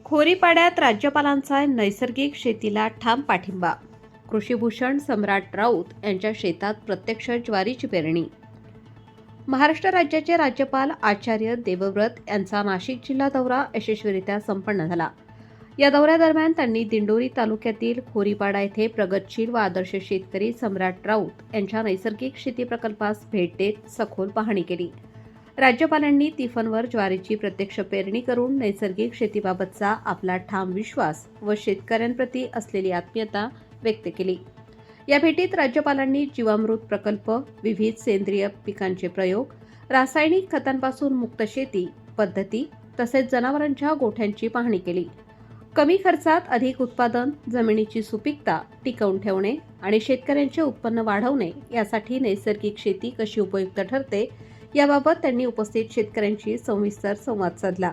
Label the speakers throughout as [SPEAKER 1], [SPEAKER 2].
[SPEAKER 1] खोरीपाड्यात राज्यपालांचा नैसर्गिक शेतीला ठाम पाठिंबा. कृषीभूषण सम्राट राऊत यांच्या शेतात प्रत्यक्ष ज्वारीची पेरणी. महाराष्ट्र राज्याचे राज्यपाल आचार्य देवव्रत यांचा नाशिक जिल्हा दौरा यशस्वीरित्या संपन्न झाला. या दौऱ्यादरम्यान त्यांनी दिंडोरी तालुक्यातील खोरीपाडा येथे प्रगतशील व आदर्श शेतकरी सम्राट राऊत यांच्या नैसर्गिक शेती प्रकल्पास भेट देत सखोल पाहणी केली. राज्यपालांनी तिफनवर ज्वारीची प्रत्यक्ष पेरणी करून नैसर्गिक शेतीबाबतचा आपला ठाम विश्वास व शेतकऱ्यांप्रती असलेली आत्मीयता व्यक्त केली. या भेटीत राज्यपालांनी जीवामृत प्रकल्प, विविध सेंद्रिय पिकांचे प्रयोग, रासायनिक खतांपासून मुक्त शेती पद्धती तसेच जनावरांच्या गोठ्यांची पाहणी केली. कमी खर्चात अधिक उत्पादन, जमिनीची सुपीकता टिकवून ठेवणे आणि शेतकऱ्यांचे उत्पन्न वाढवणे यासाठी नैसर्गिक शेती कशी उपयुक्त ठरते याबाबत त्यांनी उपस्थित शेतकऱ्यांशी सविस्तर संवाद साधला.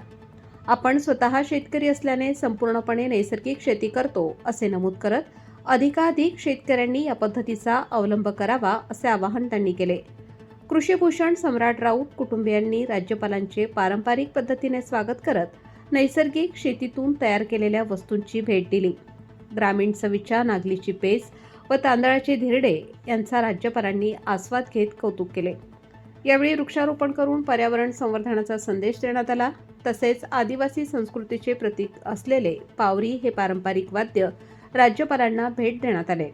[SPEAKER 1] आपण स्वतः शेतकरी असल्याने संपूर्णपणे नैसर्गिक शेती करतो असे नमूद करत अधिकाधिक शेतकऱ्यांनी या पद्धतीचा अवलंब करावा असे आवाहन त्यांनी केले. कृषीभूषण सम्राट राऊत कुटुंबियांनी राज्यपालांचे पारंपरिक पद्धतीने स्वागत करत नैसर्गिक शेतीतून तयार केलेल्या वस्तूंची भेट दिली. ग्रामीण चवीच्या नागलीची पेज व तांदळाचे धिरडे यांचा राज्यपालांनी आस्वाद घेत कौतुक केले. यावेळी वृक्षारोपण करून पर्यावरण संवर्धनाचा संदेश देण्यात आला. तसेच आदिवासी संस्कृतीचे प्रतीक असलेले पावरी हे पारंपरिक वाद्य राज्यपालांना भेट देण्यात आले.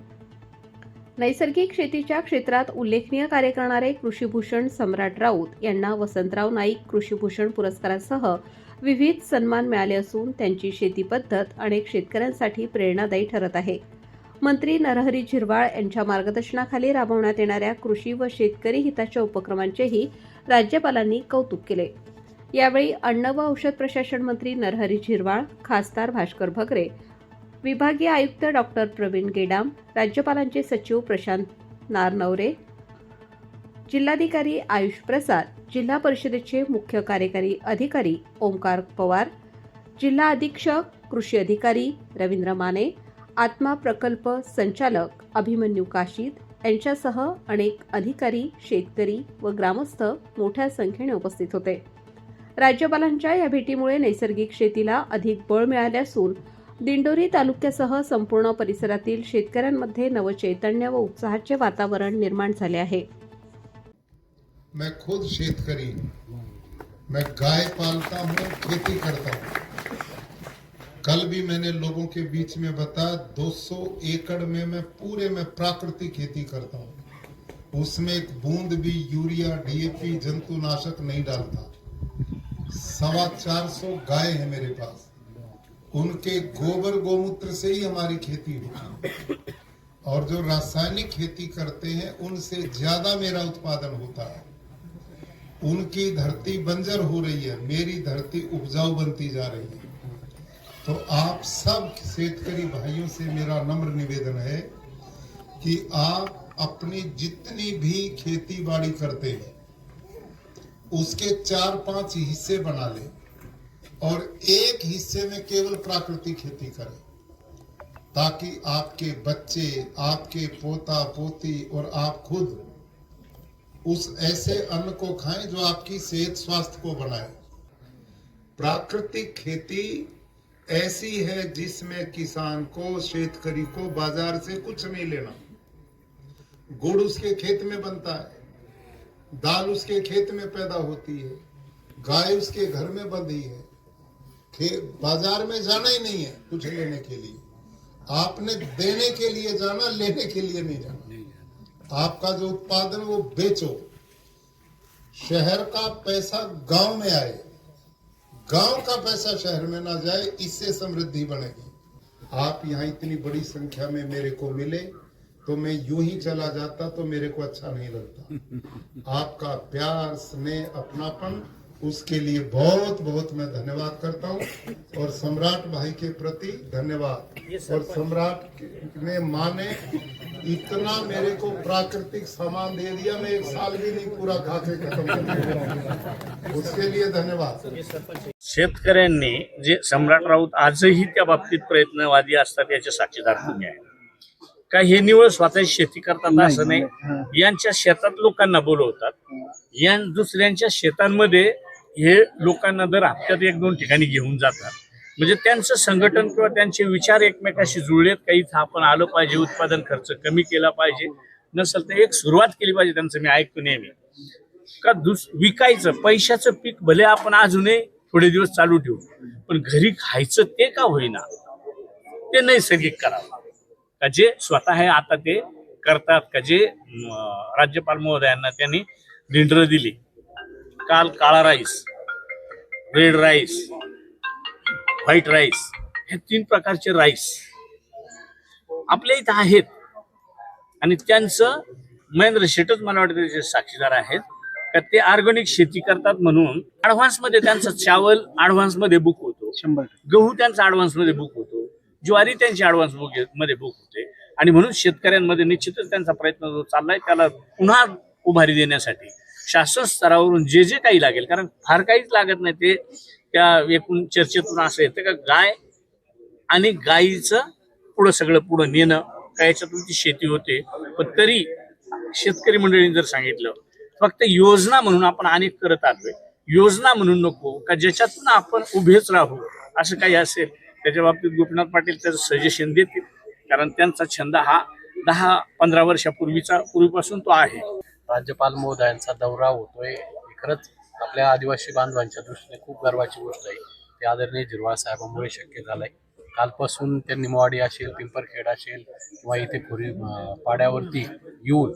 [SPEAKER 1] नैसर्गिक शेतीच्या क्षेत्रात उल्लेखनीय कार्य करणारे कृषीभूषण सम्राट राऊत यांना वसंतराव नाईक कृषीभूषण पुरस्कारासह विविध सन्मान मिळाले असून त्यांची शेती पद्धत अनेक शेतकऱ्यांसाठी प्रेरणादायी ठरत आहे. मंत्री नरहरी झिरवाळ यांच्या मार्गदर्शनाखाली राबवण्यात येणाऱ्या कृषी व शेतकरी हिताच्या उपक्रमांचेही राज्यपालांनी कौतुक केले. यावेळी अन्न व औषध प्रशासन मंत्री नरहरी झिरवाळ, खासदार भास्कर भगरे, विभागीय आयुक्त डॉक्टर प्रवीण गेडाम, राज्यपालांचे सचिव प्रशांत नारनवरे, जिल्हाधिकारी आयुष प्रसाद, जिल्हा परिषदेचे मुख्य कार्यकारी अधिकारी ओंकार पवार, जिल्हा अधीक्षक कृषी अधिकारी रवींद्र माने, आत्मा प्रकल्प संचालक अभिमन्यू काशीद यांच्यासह अनेक अधिकारी, शेतकरी व ग्रामस्थ मोठ्या संख्येने उपस्थित होते. राज्यपालांच्या या भेटीमुळे नैसर्गिक शेतीला अधिक बळ मिळाले असून दिंडोरी तालुक्यासह संपूर्ण परिसरातील शेतकऱ्यांमध्ये नवचैतन्य व उत्साहाचे वातावरण निर्माण झाले आहे.
[SPEAKER 2] मैं खुद शेतकरी, मैं गाय पालता हूँ, खेती करता हूँ. कल भी मैंने लोगों के बीच में बताया 200 एकड़ में मैं पूरे में प्राकृतिक खेती करता हूँ. उसमें एक बूंद भी यूरिया, डीएपी, जंतुनाशक नहीं डालता. 450 गाय है मेरे पास. उनके गोबर गोमूत्र से ही हमारी खेती होती है. और जो रासायनिक खेती करते हैं उनसे ज्यादा मेरा उत्पादन होता है. उनकी धरती बंजर हो रही है, मेरी धरती उपजाऊ बनती जा रही है. तो आप सब शेतकरी भाइयों से मेरा नम्र निवेदन है कि आप अपनी जितनी भी खेती बाड़ी करते हैं उसके 4-5 हिस्से बना लें और एक हिस्से में केवल प्राकृतिक खेती करें, ताकि आपके बच्चे, आपके पोता पोती और आप खुद उस ऐसे अन्न को खाएं जो आपकी सेहत स्वास्थ्य को बनाए. प्राकृतिक खेती ऐसी है जिसमें किसान को, शेतकरी को बाजार से कुछ नहीं लेना. गुड़ उसके खेत में बनता है, दाल उसके खेत में पैदा होती है, गाय उसके घर में बंधी है. बाजार में जाना ही नहीं है कुछ लेने के लिए. आपने देने के लिए जाना, लेने के लिए नहीं जाना. आपका जो उत्पादन वो बेचो. शहर का पैसा गांव में आए, गांव का पैसा शहर में ना जाए, इससे समृद्धि बनेगी. आप यहाँ इतनी बड़ी संख्या में मेरे को मिले तो मैं यूं ही चला जाता तो मेरे को अच्छा नहीं लगता. आपका प्यार, स्नेह, अपनापन, उसके लिए बहुत बहुत मैं धन्यवाद करता हूँ. और सम्राट भाई के प्रति धन्यवाद. और सम्राट ने माँ ने इतना मेरे को प्राकृतिक सामान दे दिया, मैं 1 साल भी नहीं पूरा खा के खत्म कर दिया. उसके लिए धन्यवाद.
[SPEAKER 3] शेतकऱ्यांनी जे सम्राट राऊत आजही त्या बाबतीत प्रयत्नवादी असतात याचे साक्षीदार तुम्ही आहे. का हे निवळ स्वतःची शेती करतात असं नाही, यांच्या शेतात लोकांना बोलवतात, दुसऱ्यांच्या शेतांमध्ये हे लोकांना दर हप्त्यात 1-2 ठिकाणी घेऊन जातात. म्हणजे त्यांचं संघटन किंवा त्यांचे विचार एकमेकाशी जुळलेत का इथं आपण आलं पाहिजे, उत्पादन खर्च कमी केला पाहिजे, नसेल तर एक सुरुवात केली पाहिजे. त्यांचं मी ऐकतो नेहमी का विकायचं पैशाचं पीक भले आपण अजूनही थोडे दिवस चालू ठेवू, पण घरी खायचं ते का होईना ते नैसर्गिक करावं. का जे स्वतः आहे आता ते करतात का, जे राज्यपाल महोदयांना त्यांनी डिंडर दिली काल, काळा rice, red rice, white rice, हे 3 प्रकारचे राईस आपल्या इथं आहेत. आणि त्यांचं महेंद्र शेठच मला वाटतं त्याचे साक्षीदार आहेत का ते ऑर्गॅनिक शेती करतात म्हणून ऍडव्हान्स मध्ये त्यांचा चावल ऍडव्हान्स मध्ये बुक होतो,
[SPEAKER 4] 100
[SPEAKER 3] गहू त्यांचा ऍडव्हान्स मध्ये बुक होतो, ज्वारी त्यांची ऍडव्हान्स मध्ये बुक होते. आणि म्हणून शेतकऱ्यांमध्ये निश्चितच त्यांचा प्रयत्न जो चाललाय त्याला पुन्हा उभारी देण्यासाठी शासन स्तरावरून जे जे काही लागेल, कारण फार काहीच लागत नाही, ते त्या एकूण चर्चेतून असं येतं का गाय आणि गायीचं पुढं सगळं पुढं नेणं का याच्यातून ती शेती होते. पण तरी शेतकरी मंडळींनी जर सांगितलं फक्त योजना म्हणून आपण अनेक करत आलोय, योजना म्हणून नको का ज्याच्यातून आपण उभेच राहू असं काही असेल त्याच्या बाबतीत गोपीनाथ पाटील त्याचं सजेशन देतील. कारण त्यांचा छंद हा 10-15 वर्षापूर्वीपासून तो आहे.
[SPEAKER 4] राज्यपाल महोदयांचा दौरा होतोय, ही खरंच आपल्या आदिवासी बांधवांच्या दृष्टीने खूप गर्वाची गोष्ट आहे. ते आदरणीय झिरवाळ साहेबांमुळे शक्य झालंय. कालपासून ते निमवाडी असेल, पिंपरखेड असेल किंवा इथे खोरी पाड्यावरती येऊन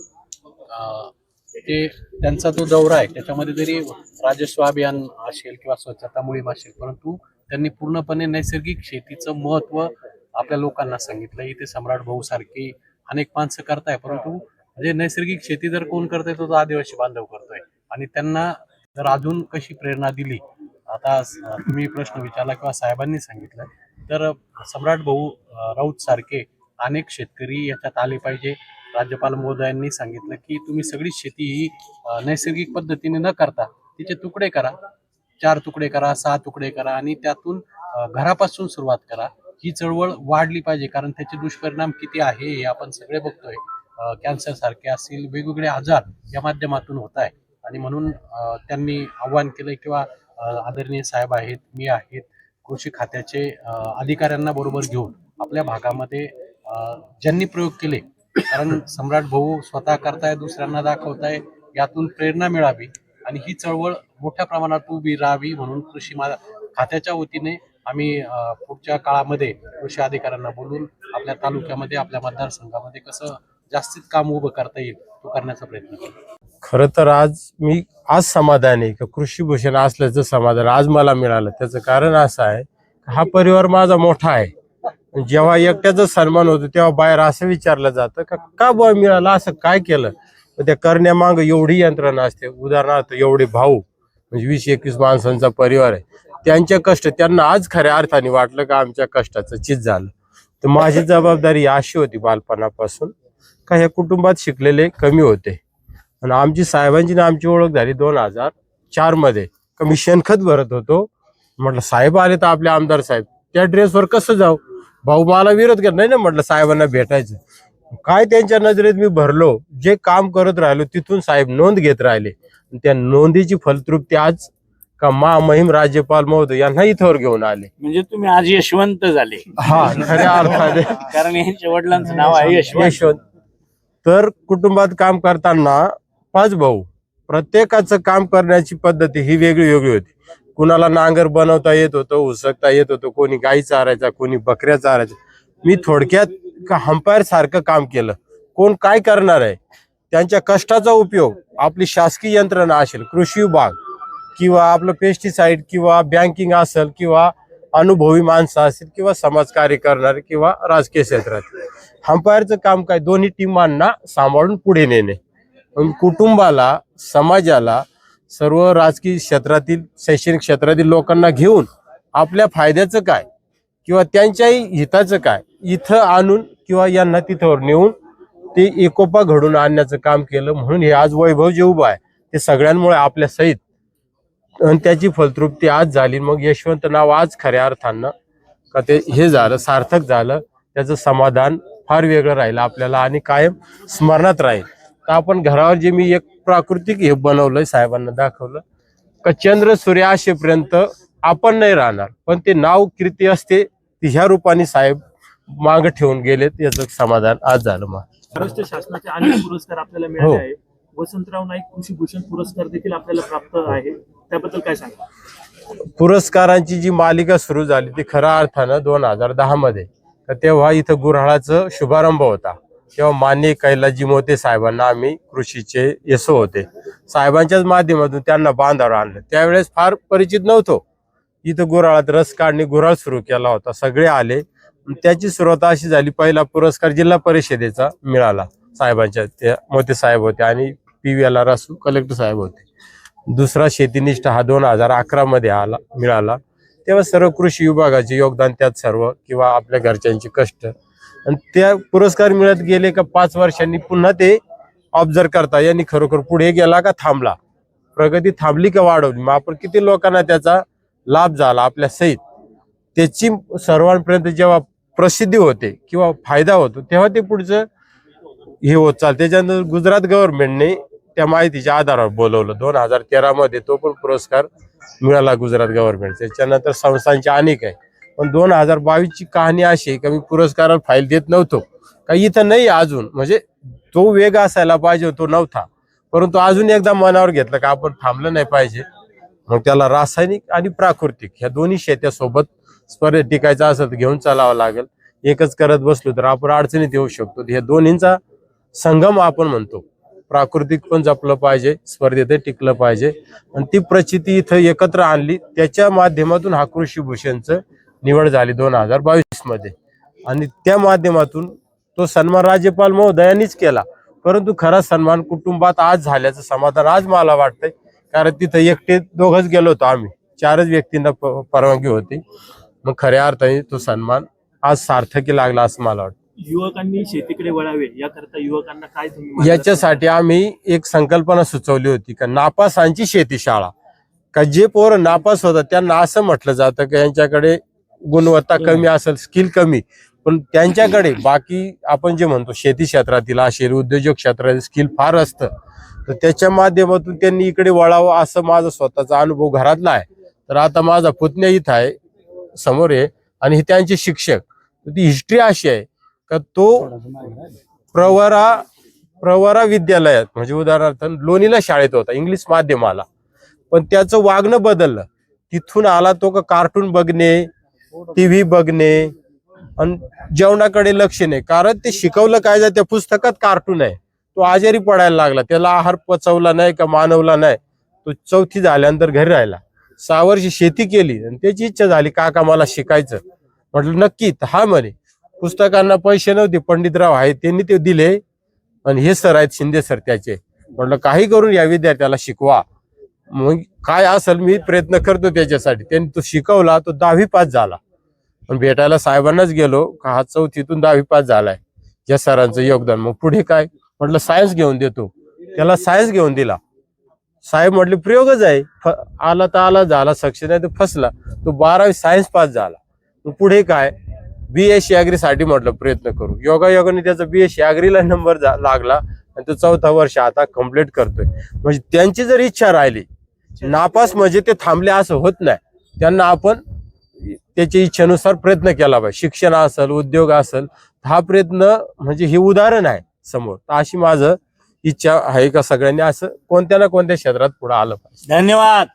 [SPEAKER 4] ते त्यांचा जो दौरा आहे त्याच्यामध्ये जरी राजस्व अभियान असेल किंवा स्वच्छता मोहीम असेल, परंतु त्यांनी पूर्णपणे नैसर्गिक शेतीचं महत्त्व आपल्या लोकांना सांगितलं. इथे सम्राट भाऊ सारखी अनेक माणसं करताय, परंतु म्हणजे नैसर्गिक शेती जर कोण करतोय तो आदिवासी बांधव करतोय. आणि त्यांना जर अजून कशी प्रेरणा दिली, आता तुम्ही प्रश्न विचारला किंवा साहेबांनी सांगितलं, तर सम्राट भाऊ राऊत सारखे अनेक शेतकरी याच्यात आले पाहिजे. राज्यपाल महोदयांनी सांगितलं की तुम्ही सगळी शेती ही नैसर्गिक पद्धतीने न करता तिचे तुकडे करा, 4 तुकडे करा, 6 तुकडे करा आणि त्यातून घरापासून सुरुवात करा. ही चळवळ वाढली पाहिजे, कारण त्याचे दुष्परिणाम किती आहे हे आपण सगळे बघतोय. कॅन्सर सारखे असतील वेगवेगळे आजार या माध्यमातून होत आहे. आणि म्हणून त्यांनी आव्हान केलंय किंवा आदरणीय साहेब आहेत, मी आहेत, कृषी खात्याचे अधिकाऱ्यांना बरोबर घेऊन आपल्या भागामध्ये ज्यांनी प्रयोग केले, कारण सम्राट भाऊ स्वतः करताय, दुसऱ्यांना दाखवताय, यातून प्रेरणा मिळावी आणि ही चळवळ मोठ्या प्रमाणात उभी राहावी म्हणून कृषी खात्याच्या वतीने आम्ही पुढच्या काळामध्ये कृषी अधिकाऱ्यांना बोलून आपल्या तालुक्यामध्ये, आपल्या मतदारसंघामध्ये कसं जास्तीत काम उभं करता येईल तो करण्याचा प्रयत्न केला.
[SPEAKER 5] खरं तर आज समाधान आहे की कृषी भूषण असल्याचं समाधान आज मला मिळालं. त्याचं कारण असं आहे, हा परिवार माझा मोठा आहे. जेव्हा एकट्याचा सन्मान होतो तेव्हा बाहेर असं विचारलं जातं का बुवा मिळालं, असं काय केलं. त्या करण्यामाग एवढी यंत्रणा असते. उदाहरणार्थ एवढे भाऊ म्हणजे 20-21 माणसांचा परिवार आहे, त्यांचे कष्ट त्यांना आज खऱ्या अर्थाने वाटलं का आमच्या कष्टाचं चीज झालं. तर माझी जबाबदारी अशी होती बालपणापासून का ह्या कुटुंबात शिकलेले कमी होते. आणि आमची साहेबांची ना आमची ओळख झाली 2004 मध्ये. का मी शेणखत भरत होतो, म्हटलं साहेब आले तर आपले आमदार साहेब, त्या ड्रेसवर कसं जाऊ. भाऊ मला विरोध करत नाही ना, म्हटलं साहेबांना भेटायचं. काय त्यांच्या नजरेत मी भरलो, जे काम करत राहिलो तिथून साहेब नोंद घेत राहिले. त्या नोंदीची फलतृप्ती आज का महिम राज्यपाल महोदय यांना इथवर घेऊन आले.
[SPEAKER 3] म्हणजे तुम्ही आज यशवंत झाले.
[SPEAKER 5] हा, खऱ्या अर्थाने,
[SPEAKER 3] कारण यांच्या वडिलांचं नाव आहे
[SPEAKER 5] यशवंत. तर कुटुंबात काम करताना 5 भाऊ, प्रत्येकाचं काम करण्याची पद्धती ही वेगळी वेगळी होती. कुणाला नांगर बनवता येत होतं, उसकता येत होतं, कोणी गाई चारायचा, कोणी बकऱ्या चारायचा. मी थोडक्यात हंपायर सारखं काम केलं. कोण काय करणार आहे, त्यांच्या कष्टाचा उपयोग आपली शासकीय यंत्रणा असेल, कृषी विभाग किंवा आपलं पेस्टिसाइड किंवा बँकिंग असेल किंवा अनुभवी माणसं असतील किंवा समाजकार्य करणारे किंवा राजकीय क्षेत्रात, हंपायरचं काम काय, दोन्ही टीमांना सांभाळून पुढे नेणे. कुटुंबाला, समाजाला, सर्व राजकीय क्षेत्रातील, शैक्षणिक क्षेत्रातील लोकांना घेऊन आपल्या फायद्याचं काय किंवा त्यांच्याही हिताचं काय इथं आणून किंवा यांना तिथवर नेऊन ते एकोपा घडून आणण्याचं काम केलं. म्हणून हे आज वैभव जे उभं आहे ते सगळ्यांमुळे आपल्या सहित, आणि त्याची फलतृप्ती आज झाली. मग यशवंत नाव आज खऱ्या अर्थानं का ते हे झालं, सार्थक झालं. त्याचं समाधान फार वेगळं राहिलं आपल्याला आणि कायम स्मरणात राहील. तर आपण घरावर जे मी एक प्राकृतिक हे बनवलंय, साहेबांना दाखवलं का चंद्र सूर्य असेपर्यंत आपण नाही राहणार, पण ते नाव कीर्ती असते ती ह्या रूपाने साहेब मागे ठेवून गेलेत, याचं समाधान आज झालं.
[SPEAKER 6] महाराष्ट्र शासनाचे अनेक पुरस्कार आपल्याला मिळाले आहे. वसंतराव नाईक कृषी भूषण पुरस्कार देखील आपल्याला प्राप्त आहे, त्याबद्दल काय सांगा?
[SPEAKER 5] पुरस्कारांची जी मालिका सुरू झाली ती खऱ्या अर्थानं 2010 मध्ये, तर तेव्हा इथं गुऱ्हाळाचं शुभारंभ होता. तेव्हा माननीय कैलासजी मोते साहेबांना आम्ही कृषीचे यशो होते, साहेबांच्याच माध्यमातून त्यांना बांधावर आणलं. त्यावेळेस फार परिचित नव्हतो. इथं गुऱ्हाळात रस काढणी गुऱ्हाळ सुरू केला होता, सगळे आले. त्याची सुरुवात अशी झाली, पहिला पुरस्कार जिल्हा परिषदेचा मिळाला साहेबांच्या, ते मोते साहेब होते आणि PVL रासू कलेक्टर साहेब होते. दुसरा शेतीनिष्ठ हा 2011 मध्ये मिळाला. तेव्हा सर्व कृषी विभागाचे योगदान त्यात सर्व किंवा आपल्या घरच्यांचे कष्ट, आणि त्या पुरस्कार मिळत गेले का 5 वर्षांनी पुन्हा ते ऑब्झर्व करता यांनी खरोखर पुढे गेला का थांबला, प्रगती थांबली का वाढवली, मग आपण किती लोकांना त्याचा लाभ झाला आपल्या सहित, त्याची सर्वांपर्यंत जेव्हा प्रसिद्धी होते किंवा फायदा होतो तेव्हा ते पुढचं हे होत चालतं. त्याच्यानंतर गुजरात गव्हर्नमेंटने त्या माहितीच्या आधारावर बोलवलं 2013 मध्ये, तो पण पुरस्कार मिळाला गुजरात गव्हर्नमेंट. त्याच्यानंतर संस्थांचे अनेक आहे, पण 2022 ची कहाणी अशी आहे का मी पुरस्काराला फाईल देत नव्हतो, काही इथं नाही अजून, म्हणजे तो वेग असायला पाहिजे तो नव्हता, परंतु अजून एकदा मनावर घेतलं का आपण थांबलं नाही पाहिजे. मग त्याला रासायनिक आणि प्राकृतिक ह्या दोन्ही शेत्यासोबत स्पर्धेत टिकायचं असेल तर घेऊन चालावं लागेल. एकच करत बसलो तर आपण अडचणीत येऊ शकतो. ह्या दोन्हींचा संगम आपण म्हणतो. प्राकृतिक पण जपलं पाहिजे, स्पर्धेत टिकलं पाहिजे, आणि ती प्रचिती इथं एकत्र आणली. त्याच्या माध्यमातून हा कृषी भूषणचं निवड झाली 2022 मध्ये, आणि त्या माध्यमातून तो सन्मान राज्यपाल महोदयांनीच केला. परंतु खरा सन्मान कुटुंबात आज झाल्याचं समाधान आज मला वाटतंय, कारण तिथं एकटे दोघच गेलो होतो आम्ही, 4च व्यक्तींना परवानगी होती. मग खऱ्या अर्थाने तो सन्मान आज सार्थकी लागला असं मला वाटतं.
[SPEAKER 6] युवकांनी शेतीकडे वळावे याकरता युवकांना काय तुम्ही
[SPEAKER 5] याच्यासाठी आम्ही एक संकल्पना सुचवली होती का नापासांची शेती शाळा, का जे पोरं नापास होतात त्यांना असं म्हटलं जातं की यांच्याकडे गुणवत्ता कमी असेल, स्किल कमी, पण त्यांच्याकडे बाकी आपण जे म्हणतो शेती क्षेत्रातील असेल, उद्योजक क्षेत्रातील स्किल फार असतं. तर त्याच्या माध्यमातून त्यांनी इकडे वळावं असं माझा स्वतःचा अनुभव घरातला आहे. तर आता माझा पुतण्या इथं आहे समोर आहे, आणि हे त्यांचे शिक्षक. ती हिस्ट्री अशी आहे का तो प्रवरा विद्यालयात, म्हणजे उदाहरणार्थ लोणीला शाळेत होता, इंग्लिश माध्यमाला, पण त्याचं वागणं बदललं. तिथून आला तो का कार्टून बघणे, TV बघणे, आणि जेवणाकडे लक्ष नाही, कारण ते शिकवलं काय जातं त्या पुस्तकात कार्टून आहे. तो आजारी पडायला लागला, त्याला आहार पचवला नाही का मानवला नाही. तो 4थी झाल्यानंतर घरी राहिला, 6 वर्ष शेती केली, आणि त्याची इच्छा झाली काका मला शिकायचं. म्हटलं नक्की, हा म्हणे पुस्तकांना पैसे नव्हते, पंडितराव आहेत त्यांनी ते दिले, आणि हे सर आहेत शिंदे सर त्याचे. म्हटलं काही करून या विद्यार्थ्याला शिकवा, मग काय असेल मी प्रयत्न करतो त्याच्यासाठी. त्यांनी तो शिकवला, तो 10वी पास झाला. पण भेटायला साहेबांनाच गेलो का हा 4थीतून 10वी पास झालाय, या सरांचं योगदान. मग पुढे काय म्हटलं सायन्स घेऊन देतो, त्याला सायन्स घेऊन दिला. साहेब म्हटले प्रयोगच आहे, आला तर आला, झाला सक्सेस, नाही तर फसला. तो 12वी सायन्स पास झाला. मग पुढे काय BSc ॲग्री साठी म्हटलं प्रयत्न करू. योगायोगाने त्याचा BSc ॲग्रीला नंबर लागला, आणि तो 4था वर्ष आता कम्प्लीट करतोय. म्हणजे त्यांची जर इच्छा राहिली, नापास म्हणजे ते थांबले असं होत नाही. त्यांना आपण त्याच्या इच्छेनुसार प्रयत्न केला पाहिजे. शिक्षण असेल, उद्योग असेल, हा प्रयत्न म्हणजे हे उदाहरण आहे समोर. अशी माझं इच्छा आहे का सगळ्यांनी असं कोणत्या ना कोणत्या क्षेत्रात पुढे आलं पाहिजे.
[SPEAKER 3] धन्यवाद.